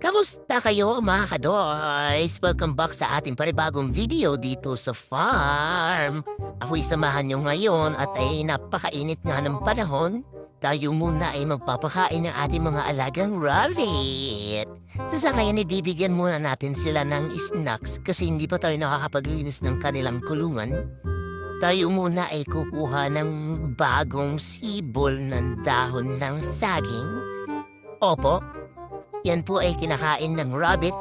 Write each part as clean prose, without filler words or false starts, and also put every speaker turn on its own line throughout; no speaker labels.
Kamusta kayo mga kadoys? Welcome back sa ating panibagong video dito sa farm. Ako'y samahan nyo ngayon at ay napakainit nga ng panahon. Tayo muna ay magpapakain ng ating mga alagang rabbit. Sa ngayon ibibigyan muna natin sila ng snacks kasi hindi pa tayo nakakapaglinis ng kanilang kulungan. Tayo muna ay kukuha ng bagong sibol ng dahon ng saging. Opo. Yan po ay kinakain ng rabbit.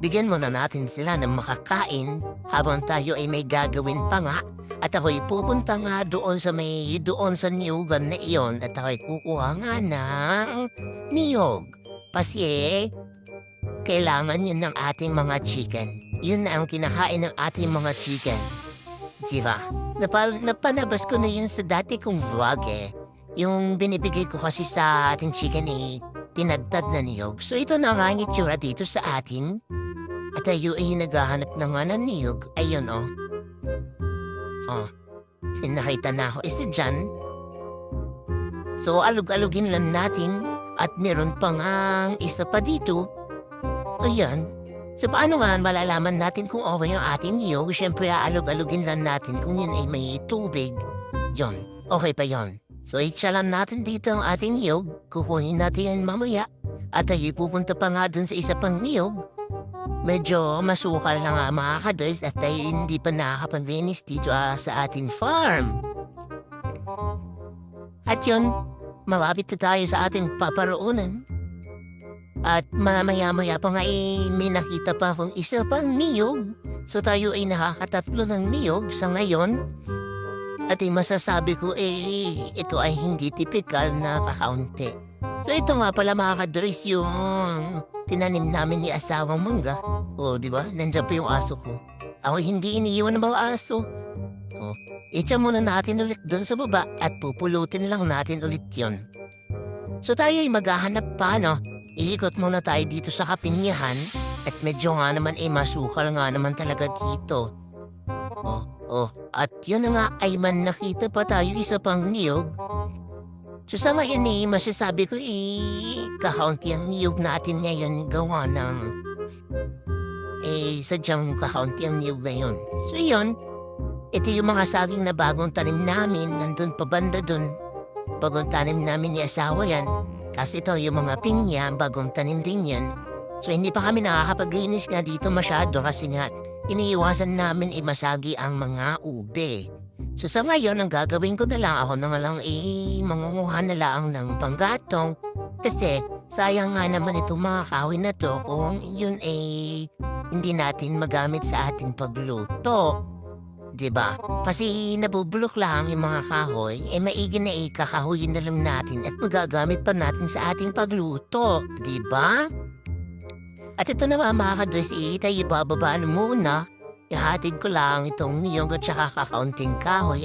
Bigyan muna natin sila ng makakain habang tayo ay may gagawin pa nga. At ako'y pupunta nga doon sa niyugan na iyon at ako'y kukuha nga ng niyog. Kasi kailangan yun ng ating mga chicken. Yun na ang kinakain ng ating mga chicken. Diba? Napanabas ko na yun sa dati kong vlog eh. Yung binibigay ko kasi sa ating chicken tinadtad na niyog. So ito na nga ang itsura dito sa atin. At tayo ay naghahanap na nga ng niyog. Ayun nakita na ako. Isa dyan. So alug-alugin lang natin. At meron pa nga isa pa dito. Ayan. So paano nga malalaman natin kung okay yung ating niyog? Siyempre alug-alugin lang natin kung yun ay may tubig. Yon. Okay pa yon. So, itsalan natin dito ang ating niyog. Kukuhin natin yan mamaya. At ay pupunta pa nga dun sa isa pang niyog. Medyo masukal na nga mga kadoys at ay hindi pa nakakapaglinis dito sa ating farm. At yun, malapit na tayo sa ating paparoonan. At mamaya-maya pa nga may nakita pa akong isa pang niyog. So tayo ay nakakatatlo ng niyog sa ngayon. At masasabi ko ito ay hindi tipikal na kakaunti. So ito nga pala mga kadris yung tinanim namin ni asawang mangga. Di ba? Nandiyan pa yung aso ko. Ako hindi iniiwan ng mga aso. Itsa muna natin ulit doon sa baba at pupulutin lang natin ulit yon. So tayo ay maghahanap pa, no? Iikot muna tayo dito sa kapinyahan at medyo nga naman masukal nga naman talaga dito. At yun na nga ay man nakita pa tayo isa pang niyog. So sa ngayon masasabi ko kakaunti ang niyog natin ngayon gawa ng sadyang kakaunti ang niyog ngayon. So yun, ito yung mga saging na bagong tanim namin, nandun pa banda dun. Bagong tanim namin ni asawa yan. Kasi ito yung mga pinya, bagong tanim din yan. So hindi pa kami nakakapaglinis nga dito masyado kasi nga iniiwasan namin masagi ang mga ube. So sa ngayon, ang gagawin ko na lang ako na lang mangunguha na lang ng panggatong. Kasi sayang nga naman itong mga kahoy na to kung yun hindi natin magamit sa ating pagluto. Diba? Kasi nabubulok lang yung mga kahoy, maigi na kakahuyin na lang natin at magagamit pa natin sa ating pagluto. Diba? At ito naman mga kadres, tayo ibababaan muna. Ihatid ko lang itong niyog at saka kakaunting kahoy.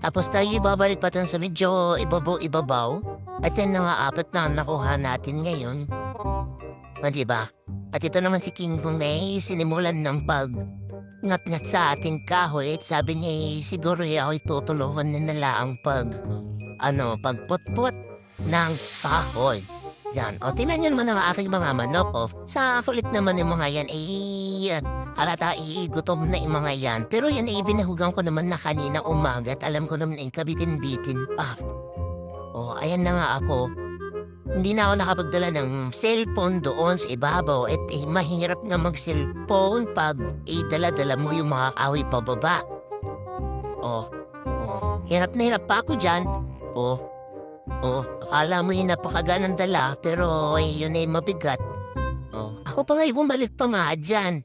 Tapos tayo ibabalik pa sa medyo ibabaw. At yan na nga apat na nakuha natin ngayon. Diba? At ito naman si King Kong sinimulan ng ngat-ngat sa ating kahoy. At sabi niya siguro ako'y tutulungan na ang pagputput ng kahoy. Yan. Tingnan nyo naman ang aking mga manok. Sa kulit naman yung mga yan, halata gutom na yung mga yan. Pero yan binahugan ko naman na kanina umaga at alam ko naman kabitin-bitin pa. Ayan na nga ako. Hindi na ako nakapagdala ng cellphone doon sa ibabaw at mahirap nga mag-cellphone pag dala-dala mo yung mga kahoy pababa. Hirap na hirap pa ako dyan. Akala mo napakaganang dala, pero yun mabigat. Ako pa nga bumalik pa nga dyan.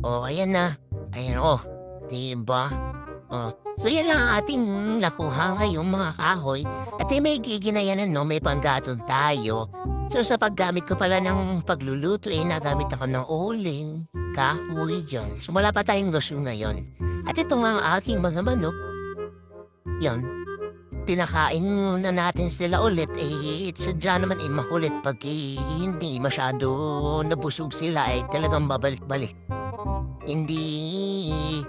Ayan na. Ayan, diba? So yan lang ang ating nakuha ngayong mga kahoy. At may giginayanan, may panggatong tayo. So sa paggamit ko pala ng pagluluto, nagamit ako ng uling, kahoy dyan. So wala pa tayong gusto ngayon. At ito nga ang aking mga manok. Yan. Pinakain na natin sila ulit, sadya naman makulit pag hindi masyado nabusog sila, talagang babalik-balik. Hindi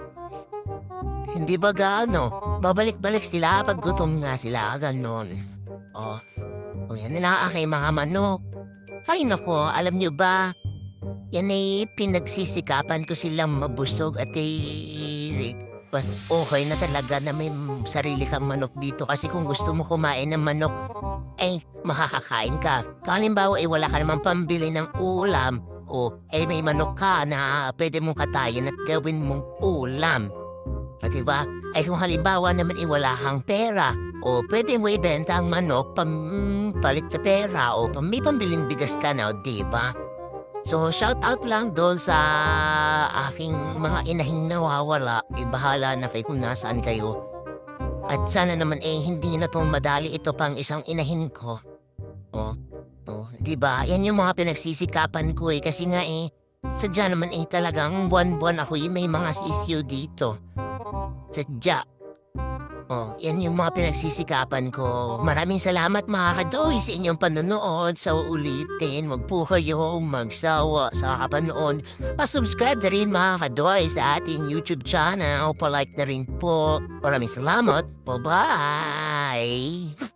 ba gaano, babalik-balik sila pag gutom nga sila, ganon. O yan na aking mga manok. Ay nako, alam niyo ba, yan ay pinagsisikapan ko silang mabusog at mas okay na talaga na may sarili kang manok dito kasi kung gusto mo kumain ng manok, ay makakakain ka. Kung halimbawa ay wala ka namang pambili ng ulam o ay may manok ka na pwede mong katayin at gawin mong ulam. O diba? Ay kung halimbawa naman ay wala kang pera o pwede mo ibenta ang manok palit sa pera o may pambiling bigas ka na, o diba? So, shout out lang doon sa aking mga inahing nawawala. Bahala na kayo kung nasaan kayo. At sana naman hindi na itong madali ito pang isang inahin ko. Diba? Yan yung mga pinagsisikapan ko kasi nga sadya naman talagang buwan-buwan ako may mga sisyo dito. Sadya. Yan yung mga pinagsisikapan ko. Maraming salamat mga kadoy sa inyong panonood. Sa ulitin, wag po kayo magsawa sa kapanood. Pa-subscribe na rin mga kadoy sa ating YouTube channel. Pa-like na rin po. Maraming salamat. Bye-bye!